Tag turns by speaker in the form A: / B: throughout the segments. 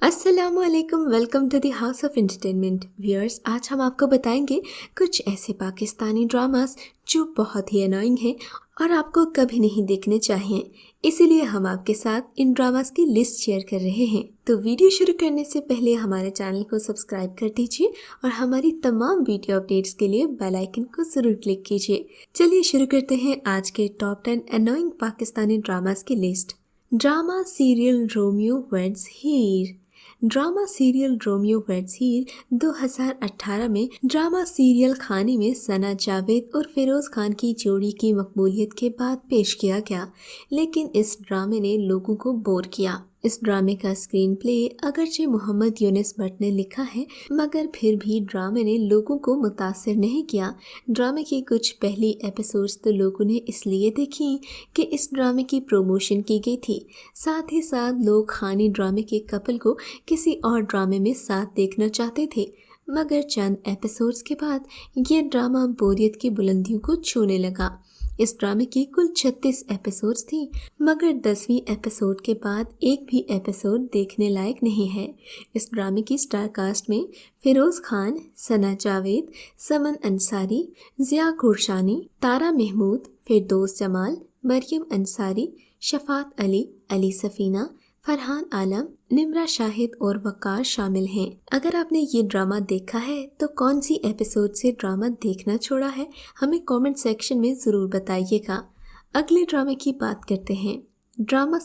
A: अस्सलामुअलैकुम, welcome to the house of entertainment viewers. आज हम आपको बताएंगे कुछ ऐसे पाकिस्तानी ड्रामास जो बहुत ही अनोइंग हैं और आपको कभी नहीं देखने चाहिए। इसीलिए हम आपके साथ इन ड्रामास की लिस्ट शेयर कर रहे हैं। तो वीडियो शुरू करने से पहले हमारे चैनल को सब्सक्राइब कर दीजिए और हमारी तमाम वीडियो अपडेट्स के लिए बेल आइकन को ज़रूर क्लिक कीजिए। चलिए शुरू करते हैं आज के टॉप 10 अनोइंग पाकिस्तानी ड्रामास की list. Drama serial Romeo weds Heer. Drama serial Romeo weds Heer 2018 में ड्रामा सीरियल खाने में सना जावेद और फिरोज खान की जोड़ी की मकबूलियत के बाद पेश किया गया, लेकिन इस ड्रामे ने लोगों को बोर किया। इस ड्रामे का स्क्रीन प्ले अगरचे मोहम्मद यूनिस भट्ट ने लिखा है, मगर फिर भी ड्रामे ने लोगों को मुतासिर नहीं किया। ड्रामे की कुछ पहली एपिसोड्स तो लोगों ने इसलिए देखी कि इस ड्रामे की प्रमोशन की गई थी। साथ ही साथ लोग खानी ड्रामे के कपल को किसी और ड्रामे में साथ देखना चाहते थे, मगर चंद एपिसोड्स के बाद ये ड्रामा बोरियत की बुलंदियों को छूने लगा। इस ड्रामे की कुल 36 एपिसोड्स थी, मगर 10वीं एपिसोड के बाद एक भी एपिसोड देखने लायक नहीं है। इस ड्रामे की स्टार कास्ट में फिरोज खान, सना जावेद, समन अंसारी, जिया गुरशानी, तारा महमूद, फिरदौस जमाल, मरियम अंसारी, शफात अली, अली सफीना, फरहान आलम, निम्रा शाहिद और वकार शामिल हैं। अगर आपने ये ड्रामा देखा है तो कौन सी एपिसोड से ड्रामा देखना छोड़ा है, हमें कमेंट सेक्शन में ज़रूर बताइएगा। अगले ड्रामे की बात करते हैं। ड्रामा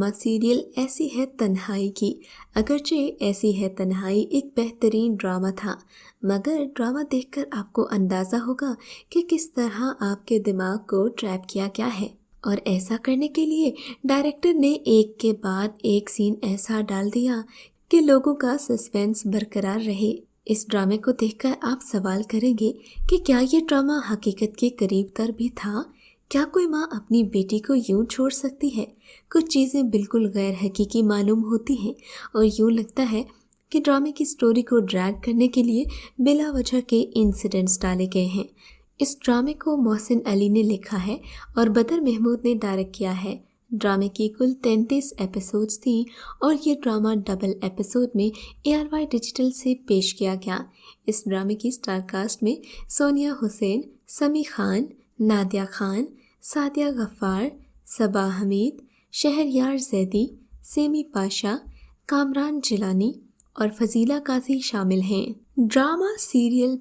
A: सीरियल ऐसी है तन्हाई की। अगरचे ऐसी है तन्हाई एक बेहतरीन ड्रामा था, मगर ड्रामा देखकर आपको अंदाज़ा होगा कि किस तरह आपके दिमाग को ट्रैप किया गया है। और ऐसा करने के लिए डायरेक्टर ने एक के बाद एक सीन ऐसा डाल दिया कि लोगों का सस्पेंस बरकरार रहे। इस ड्रामे को देखकर आप सवाल करेंगे कि क्या ये ड्रामा हकीकत के करीब तर भी था? क्या कोई माँ अपनी बेटी को यूं छोड़ सकती है? कुछ चीज़ें बिल्कुल गैर हकीकी मालूम होती हैं और यूं लगता है कि ड्रामे की स्टोरी को ड्रैग करने के लिए बिला वजह के इंसिडेंट्स डाले गए हैं। इस ड्रामे को मोहसिन अली ने लिखा है और बदर महमूद ने डायरेक्ट किया है। ड्रामे की कुल 33 एपिसोड्स थी और ये ड्रामा डबल एपिसोड में ARY डिजिटल से पेश किया गया। इस ड्रामे की स्टार कास्ट में सोनिया हुसैन, समी खान, नादिया खान, सादिया गफ्फार, सबा हमीद, शहरयार जैदी, सेमी पाशा, कामरान जिलानी और फजीला काजी शामिल हैं। ड्रामा सीरियल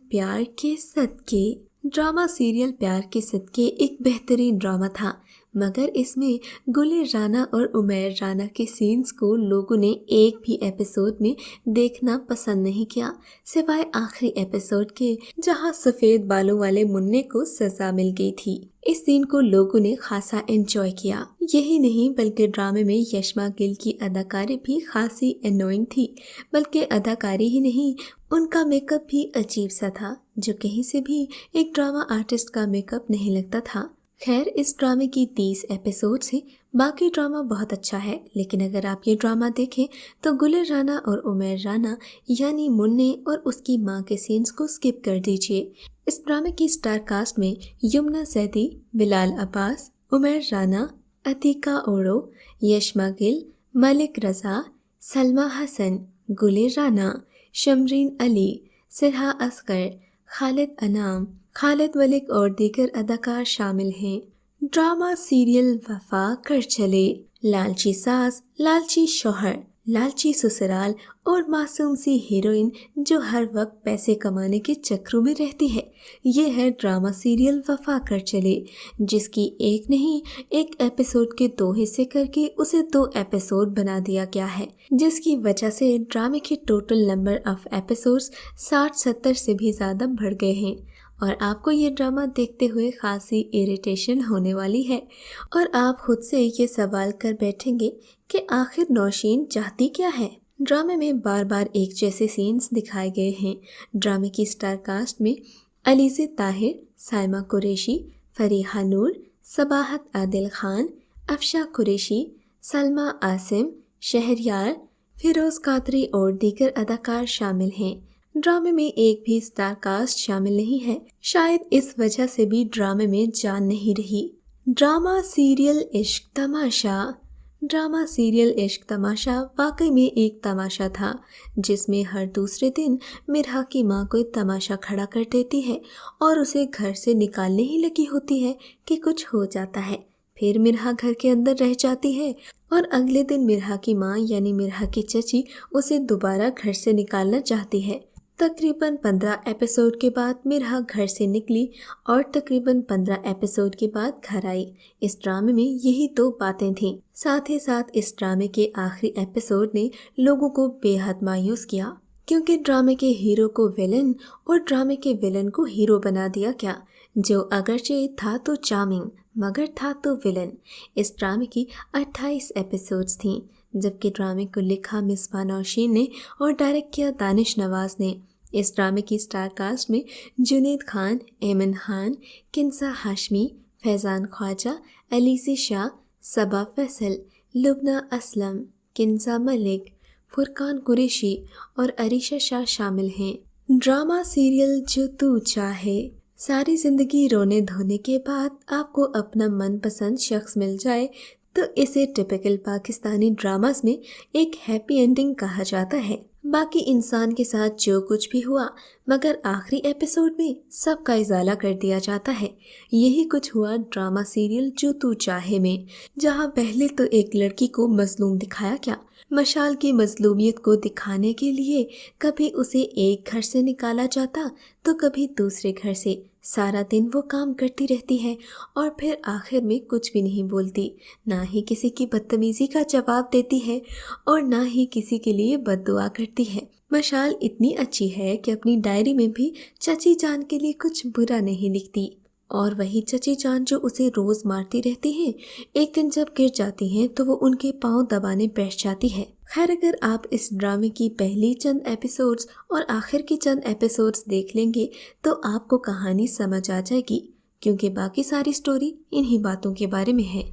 A: प्यार के सदके एक बेहतरीन ड्रामा था, मगर इसमें गुलेर राना और उमैर राना के सीन्स को लोगों ने एक भी एपिसोड में देखना पसंद नहीं किया, सिवाय आखिरी एपिसोड के जहां सफ़ेद बालों वाले मुन्ने को सजा मिल गई थी। इस सीन को लोगों ने खासा एंजॉय किया। यही नहीं बल्कि ड्रामे में यशमा गिल की अदाकारी भी खासी एनोइंग थी। बल्कि अदाकारी ही नहीं, उनका मेकअप भी अजीब सा था, जो कहीं से भी एक ड्रामा आर्टिस्ट का मेकअप नहीं लगता था। खैर, इस ड्रामे की 30 एपिसोड से बाकी ड्रामा बहुत अच्छा है, लेकिन अगर आप ये ड्रामा देखें तो गुलेर राना और उमैर राना यानी मुन्ने और उसकी माँ के सीन्स को स्किप कर दीजिए। इस ड्रामे की स्टार कास्ट में यमुना जैदी, बिलाल अब्बास, उमैर राना, अतीका ओरो, यशमा गिल, मलिक रजा, सलमा हसन, गुलेर राना, शमरीन अली, सिरहा असगर, खालिद अनाम, खालिद मलिक और दीगर अदाकार शामिल हैं। ड्रामा सीरियल वफा कर चले। लालची सास, लालची शौहर, लालची ससुराल और मासूम सी हीरोइन जो हर वक्त पैसे कमाने के चक्रों में रहती है, ये है ड्रामा सीरियल वफा कर चले, जिसकी एक नहीं एक एपिसोड के 2 हिस्से करके उसे 2 एपिसोड बना दिया गया है, जिसकी वजह से ड्रामे के टोटल नंबर ऑफ एपिसोड्स 60-70 से भी ज़्यादा बढ़ गए हैं। और आपको ये ड्रामा देखते हुए खासी इरिटेशन होने वाली है और आप खुद से ये सवाल कर बैठेंगे कि आखिर नौशीन चाहती क्या है। ड्रामे में बार बार एक जैसे सीन्स दिखाए गए हैं। ड्रामे की स्टार कास्ट में अलीज़े ताहिर, साइमा कुरैशी, फरीहा नूर, सबाहत आदिल खान, अफशा कुरैशी, सलमा आसिम, शहरयार, फिरोज़ कादरी और दीगर अदाकार शामिल हैं। ड्रामे में एक भी स्टार कास्ट शामिल नहीं है, शायद इस वजह से भी ड्रामे में जान नहीं रही। ड्रामा सीरियल इश्क तमाशा। ड्रामा सीरियल इश्क तमाशा वाकई में एक तमाशा था, जिसमें हर दूसरे दिन मिरहा की माँ कोई तमाशा खड़ा कर देती है और उसे घर से निकालने ही लगी होती है कि कुछ हो जाता है। फिर मिरहा घर के अंदर रह जाती है और अगले दिन मिरहा की माँ यानी मिरहा की चची उसे दोबारा घर से निकालना चाहती है। तकरीबन 15 एपिसोड के बाद मिरहा घर से निकली और तकरीबन 15 एपिसोड के बाद घर आई। इस ड्रामे में यही दो बातें थीं। साथ ही साथ इस ड्रामे के आखिरी एपिसोड ने लोगों को बेहद मायूस किया, क्योंकि ड्रामे के हीरो को विलन और ड्रामे के विलन को हीरो बना दिया गया, जो अगरचे था तो चार्मिंग मगर था तो विलन। इस ड्रामे की 28 एपिसोड्स थीं, जबकि ड्रामे को लिखा मिसबा नौशीन ने और डायरेक्ट किया दानिश नवाज ने। इस ड्रामे की स्टार कास्ट में जुनैद खान, एमन खान, किंसा हाशमी, फैज़ान ख्वाजा, अलीसी शाह, सबा फैसल, लुबना असलम, किंसा मलिक, फुरकान कुरैशी और अरीशा शाह शामिल हैं। ड्रामा सीरियल जो तू चाहे। सारी जिंदगी रोने धोने के बाद आपको अपना मनपसंद शख्स मिल जाए तो इसे टिपिकल पाकिस्तानी ड्रामास में एक हैप्पी एंडिंग कहा जाता है। बाकी इंसान के साथ जो कुछ भी हुआ, मगर आखिरी एपिसोड में सबका इजाला कर दिया जाता है। यही कुछ हुआ ड्रामा सीरियल जो तू चाहे में, जहां पहले तो एक लड़की को मजलूम दिखाया गया। मशाल की मजलूमियत को दिखाने के लिए कभी उसे एक घर से निकाला जाता तो कभी दूसरे घर से। सारा दिन वो काम करती रहती है और फिर आखिर में कुछ भी नहीं बोलती, ना ही किसी की बदतमीजी का जवाब देती है और ना ही किसी के लिए बद्दुआ करती है। मशाल इतनी अच्छी है कि अपनी डायरी में भी चची जान के लिए कुछ बुरा नहीं लिखती, और वही चची जान जो उसे रोज मारती रहती हैं, एक दिन जब गिर जाती हैं तो वो उनके पांव दबाने बैठ जाती है। खैर, अगर आप इस ड्रामे की पहली चंद एपिसोड्स और आखिर की चंद एपिसोड्स देख लेंगे तो आपको कहानी समझ आ जाएगी, क्योंकि बाकी सारी स्टोरी इन्हीं बातों के बारे में है।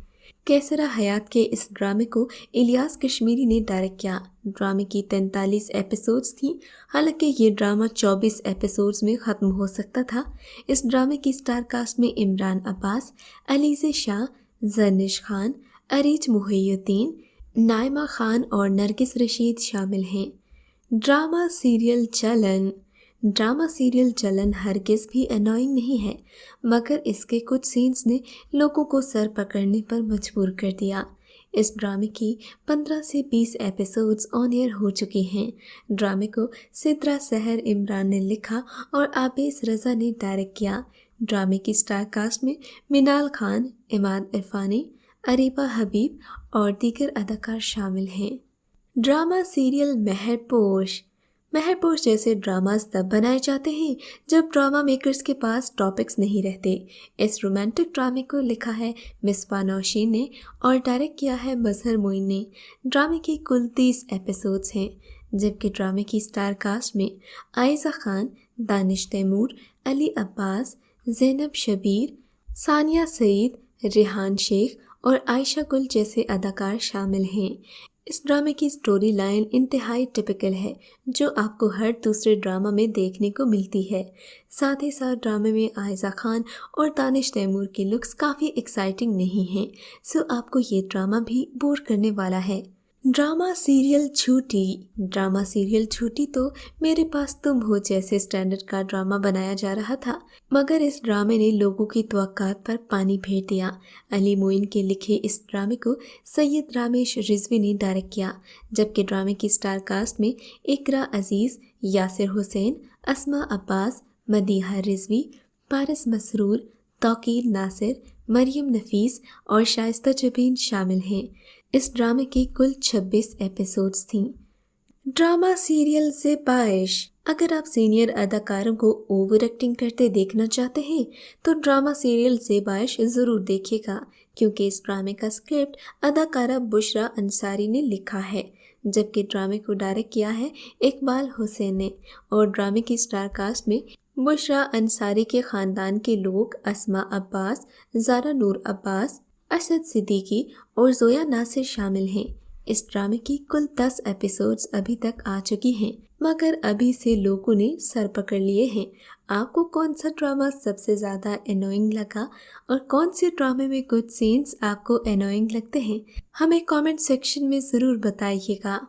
A: कैसरा हयात के इस ड्रामे को इलियास कश्मीरी ने डायरेक्ट किया। ड्रामे की 43 एपिसोड्स थी। हालांकि ये ड्रामा 24 एपिसोड्स में ख़त्म हो सकता था। इस ड्रामे की स्टार कास्ट में इमरान अब्बास, अलीज़े शाह, जरनिश खान, अरीज मुहियुद्दीन, नाइमा खान और नरगिस रशीद शामिल हैं। ड्रामा सीरियल चलन। ड्रामा सीरियल चलन हरगिज़ भी अनोइंग नहीं है, मगर इसके कुछ सीन्स ने लोगों को सर पकड़ने पर मजबूर कर दिया। इस ड्रामे की 15 से 20 एपिसोड्स ऑन एयर हो चुके हैं। ड्रामे को सिद्रा सहर इमरान ने लिखा और आबेस रज़ा ने डायरेक्ट किया। ड्रामे की स्टार कास्ट में मिनाल खान, इमाद इरफानी, अरीबा हबीब और दीगर अदाकार शामिल हैं। Drama serial महरपोश। महरपोश जैसे ड्रामास तब बनाए जाते हैं जब ड्रामा मेकर्स के पास टॉपिक्स नहीं रहते। इस रोमांटिक ड्रामे को लिखा है मिसबा नौशीन ने और डायरेक्ट किया है मजहर मोइन ने। ड्रामे के कुल 30 एपिसोड्स हैं, जबकि ड्रामे की स्टार कास्ट में आयज़ा खान, दानिश तैमूर, अली अब्बास, ज़ैनब शबीर, सानिया सईद, रेहान शेख और आयशा गुल जैसे अदाकार शामिल हैं। इस ड्रामे की स्टोरी लाइन इंतहाई टिपिकल है, जो आपको हर दूसरे ड्रामा में देखने को मिलती है। साथ ही साथ ड्रामे में आयज़ा खान और दानिश तैमूर के लुक्स काफ़ी एक्साइटिंग नहीं हैं, सो आपको ये ड्रामा भी बोर करने वाला है। ड्रामा सीरियल छूटी। ड्रामा सीरियल छूटी तो मेरे पास तुम हो जैसे स्टैंडर्ड का ड्रामा बनाया जा रहा था, मगर इस ड्रामे ने लोगों की तवक्कात पर पानी फेर दिया। अली मोइन के लिखे इस ड्रामे को सैयद रामेश रिजवी ने डायरेक्ट किया, जबकि ड्रामे की स्टार कास्ट में इकरा अजीज़, यासिर हुसैन, अस्मा अब्बास, मदीहा रिजवी, पारस मसरूर, तौकीर नासिर, मरियम नफीस और शाइस्ता जबीन शामिल हैं। इस ड्रामे की कुल 26 एपिसोड्स थीं। ड्रामा सीरियल से बाइश। अगर आप सीनियर अदाकारों को ओवर एक्टिंग करते देखना चाहते हैं तो ड्रामा सीरियल से बाइश ज़रूर देखिएगा, क्योंकि इस ड्रामे का स्क्रिप्ट अदाकारा बुशरा अंसारी ने लिखा है, जबकि ड्रामे को डायरेक्ट किया है इकबाल हुसैन ने। और ड्रामे की स्टार कास्ट में बुशरा अंसारी के ख़ानदान के लोग अस्मा अब्बास, ज़ारा नूर अब्बास, असद सिद्दीकी और जोया नासिर शामिल हैं। इस ड्रामे की कुल 10 एपिसोड्स अभी तक आ चुकी हैं, मगर अभी से लोगों ने सर पकड़ लिए हैं। आपको कौन सा ड्रामा सबसे ज़्यादा एनोइंग लगा और कौन से ड्रामे में कुछ सीन्स आपको एनोइंग लगते हैं? हमें कमेंट सेक्शन में ज़रूर बताइएगा।